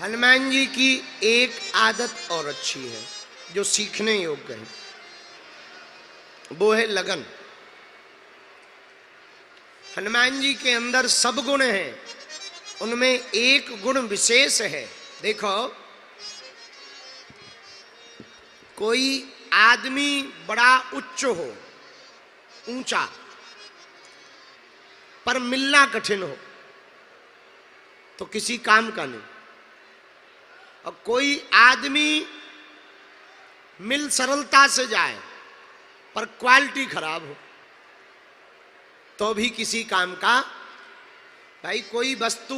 हनुमान जी की एक आदत और अच्छी है जो सीखने योग्य है, वो है लगन। हनुमान जी के अंदर सब गुण हैं, उनमें एक गुण विशेष है। देखो, कोई आदमी बड़ा उच्च हो, ऊंचा, पर मिलना कठिन हो तो किसी काम का नहीं। और कोई आदमी मिल सरलता से जाए पर क्वालिटी खराब हो तो भी किसी काम का। भाई कोई वस्तु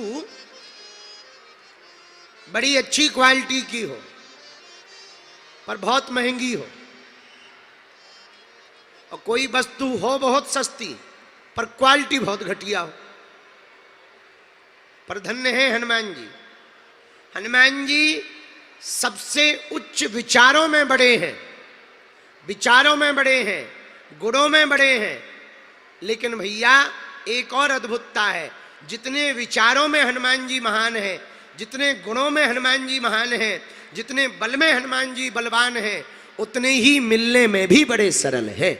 बड़ी अच्छी क्वालिटी की हो पर बहुत महंगी हो, और कोई वस्तु हो बहुत सस्ती पर क्वालिटी बहुत घटिया हो। पर धन्य है हनुमान जी। हनुमान जी सबसे उच्च विचारों में बड़े हैं, विचारों में बड़े हैं, गुणों में बड़े हैं। लेकिन भैया एक और अद्भुतता है, जितने विचारों में हनुमान जी महान हैं, जितने गुणों में हनुमान जी महान हैं, जितने बल में हनुमान जी बलवान हैं, उतने ही मिलने में भी बड़े सरल हैं।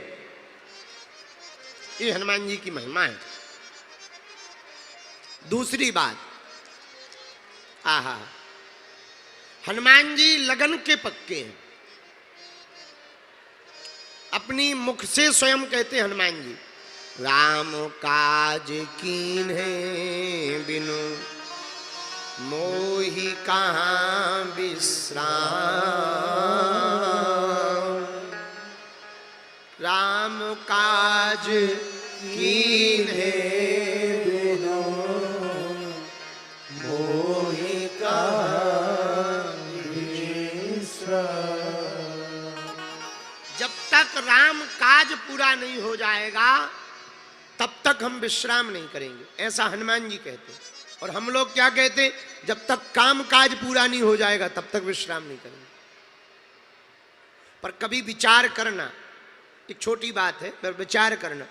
ये हनुमान जी की महिमा है। दूसरी बात, आहा, हनुमान जी लगन के पक्के हैं। अपनी मुख से स्वयं कहते हैं हनुमान जी, राम काज कीन्हे बिनु मोहि कहाँ विश्राम। राम काज कीन्हे बिनु मोहि कहाँ विश्राम। जब तक राम काज पूरा नहीं हो जाएगा तब तक हम विश्राम नहीं करेंगे, ऐसा हनुमान जी कहते हैं। और हम लोग क्या कहते, जब तक काम काज पूरा नहीं हो जाएगा तब तक विश्राम नहीं करेंगे। पर कभी विचार करना, एक छोटी बात है, पर विचार करना।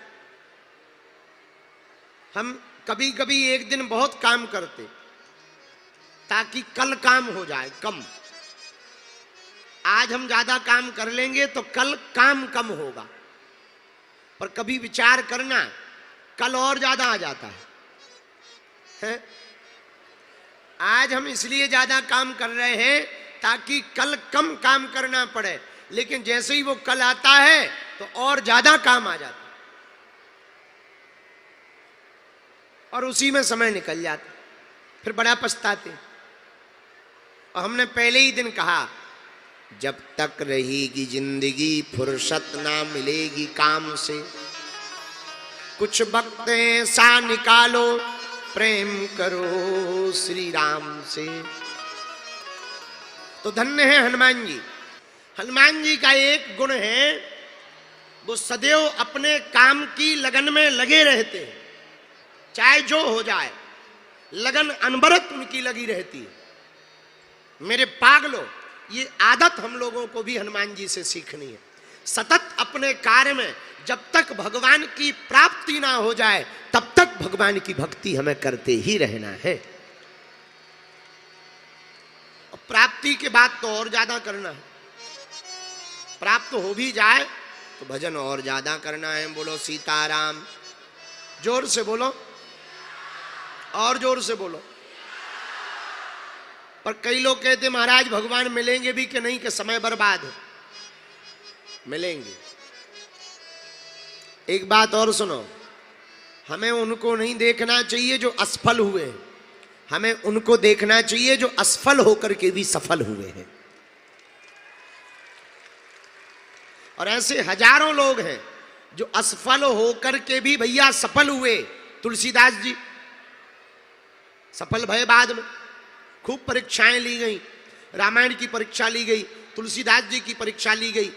हम कभी कभी एक दिन बहुत काम करते ताकि कल काम हो जाए कम। आज हम ज्यादा काम कर लेंगे तो कल काम कम होगा। पर कभी विचार करना, कल और ज्यादा आ जाता है? आज हम इसलिए ज्यादा काम कर रहे हैं ताकि कल कम काम करना पड़े, लेकिन जैसे ही वो कल आता है तो और ज्यादा काम आ जाता है और उसी में समय निकल जाता, फिर बड़ा पछताते। और हमने पहले ही दिन कहा, जब तक रहेगी जिंदगी फुर्सत ना मिलेगी काम से, कुछ वक्त ऐसा निकालो प्रेम करो श्री राम से। तो धन्य है हनुमान जी। हनुमान जी का एक गुण है, वो सदैव अपने काम की लगन में लगे रहते हैं, चाहे जो हो जाए, लगन अनवरत उनकी लगी रहती है। मेरे पागलों, ये आदत हम लोगों को भी हनुमान जी से सीखनी है। सतत अपने कार्य में जब तक भगवान की प्राप्ति ना हो जाए तब तक भगवान की भक्ति हमें करते ही रहना है। और प्राप्ति के बाद तो और ज्यादा करना है। प्राप्त हो भी जाए तो भजन और ज्यादा करना है। बोलो सीताराम, जोर से बोलो, और जोर से बोलो। पर कई लोग कहते महाराज भगवान मिलेंगे भी कि नहीं, कि समय बर्बाद है। मिलेंगे। एक बात और सुनो, हमें उनको नहीं देखना चाहिए जो असफल हुए हैं, हमें उनको देखना चाहिए जो असफल होकर के भी सफल हुए हैं। और ऐसे हजारों लोग हैं जो असफल होकर के भी भैया सफल हुए। तुलसीदास जी सफल भय, बाद में खूब परीक्षाएं ली गई, रामायण की परीक्षा ली गई, तुलसीदास जी की परीक्षा ली गई,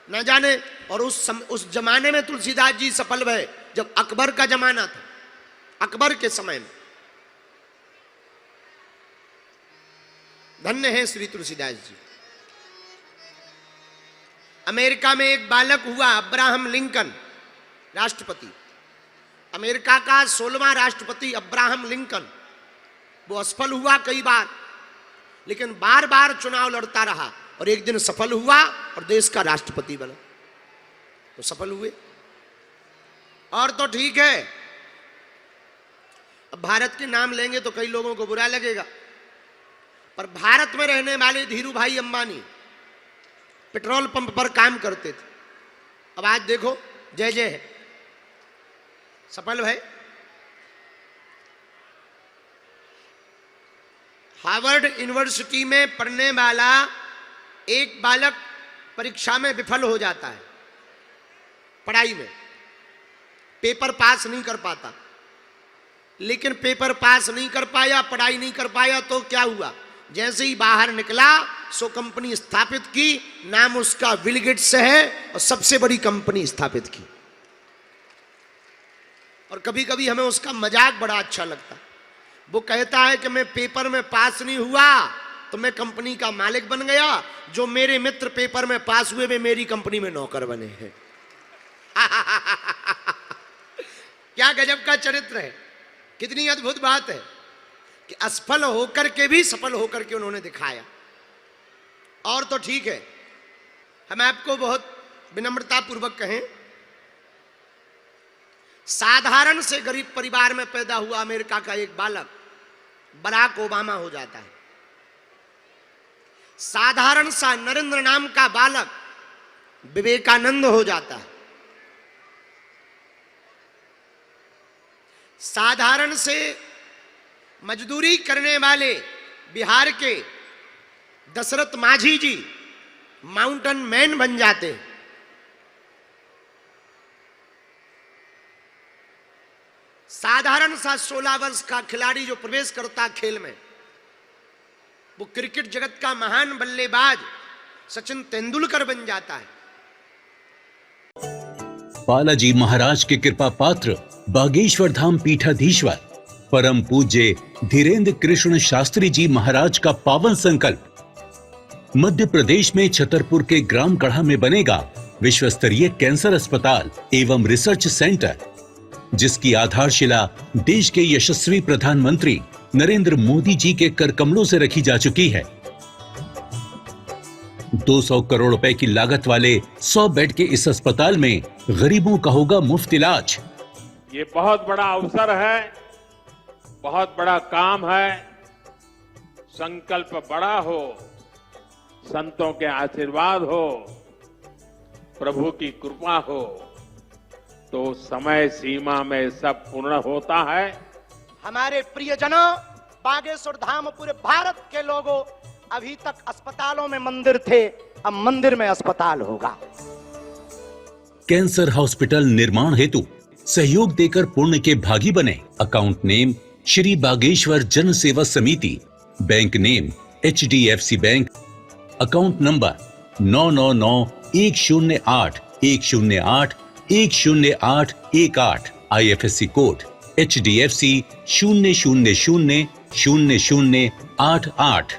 न जाने। और उस जमाने में तुलसीदास जी सफल भय जब अकबर का जमाना था, अकबर के समय में। धन्य है श्री तुलसीदास जी। अमेरिका में एक बालक हुआ, अब्राहम लिंकन, राष्ट्रपति। अमेरिका का 16वां राष्ट्रपति अब्राहम लिंकन, वो असफल हुआ कई बार। लेकिन बार बार चुनाव लड़ता रहा और एक दिन सफल हुआ और देश का राष्ट्रपति बना। तो सफल हुए और तो ठीक है। अब भारत के नाम लेंगे तो कई लोगों को बुरा लगेगा, पर भारत में रहने वाले धीरू भाई अंबानी पेट्रोल पंप पर काम करते थे। अब आज देखो जय जय है, सफल भाई। हार्वर्ड यूनिवर्सिटी में पढ़ने वाला एक बालक परीक्षा में विफल हो जाता है, पढ़ाई में पेपर पास नहीं कर पाता। लेकिन पेपर पास नहीं कर पाया, पढ़ाई नहीं कर पाया, तो क्या हुआ? जैसे ही बाहर निकला सो कंपनी स्थापित की, नाम उसका बिल गेट्स है और सबसे बड़ी कंपनी स्थापित की। और कभी कभी हमें उसका मजाक बड़ा अच्छा लगता। वो कहता है कि मैं पेपर में पास नहीं हुआ तो मैं कंपनी का मालिक बन गया, जो मेरे मित्र पेपर में पास हुए वे मेरी कंपनी में नौकर बने हैं। क्या गजब का चरित्र है, कितनी अद्भुत बात है कि असफल होकर के भी सफल होकर के उन्होंने दिखाया। और तो ठीक है, हम आपको बहुत विनम्रता पूर्वक कहें, साधारण से गरीब परिवार में पैदा हुआ अमेरिका का एक बालक बराक ओबामा हो जाता है। साधारण सा नरेंद्र नाम का बालक विवेकानंद हो जाता है। साधारण से मजदूरी करने वाले बिहार के दशरथ माझी जी माउंटेन मैन बन जाते हैं। साधारण सा 16 वर्ष का खिलाड़ी जो प्रवेश करता खेल में, वो क्रिकेट जगत का महान बल्लेबाज सचिन तेंदुलकर बन जाता है। बालाजी महाराज के कृपा पात्र बागेश्वर धाम पीठाधीश्वर परम पूज्य धीरेन्द्र कृष्ण शास्त्री जी महाराज का पावन संकल्प। मध्य प्रदेश में छतरपुर के ग्राम गढ़ा में बनेगा विश्व स्तरीय कैंसर अस्पताल एवं रिसर्च सेंटर, जिसकी आधारशिला देश के यशस्वी प्रधानमंत्री नरेंद्र मोदी जी के कर कमलों से रखी जा चुकी है। 200 करोड़ रुपए की लागत वाले 100 बेड के इस अस्पताल में गरीबों का होगा मुफ्त इलाज। ये बहुत बड़ा अवसर है, बहुत बड़ा काम है। संकल्प बड़ा हो, संतों के आशीर्वाद हो, प्रभु की कृपा हो, तो समय सीमा में सब पूर्ण होता है। हमारे प्रियजनों, बागेश्वर धाम पूरे भारत के लोगों, अभी तक अस्पतालों में मंदिर थे, अब मंदिर में अस्पताल होगा। कैंसर हॉस्पिटल निर्माण हेतु सहयोग देकर पुण्य के भागी बने। अकाउंट नेम श्री बागेश्वर जन सेवा समिति, bank name HDFC bank, account number 999108108108, IFSC code HDFC 0000088।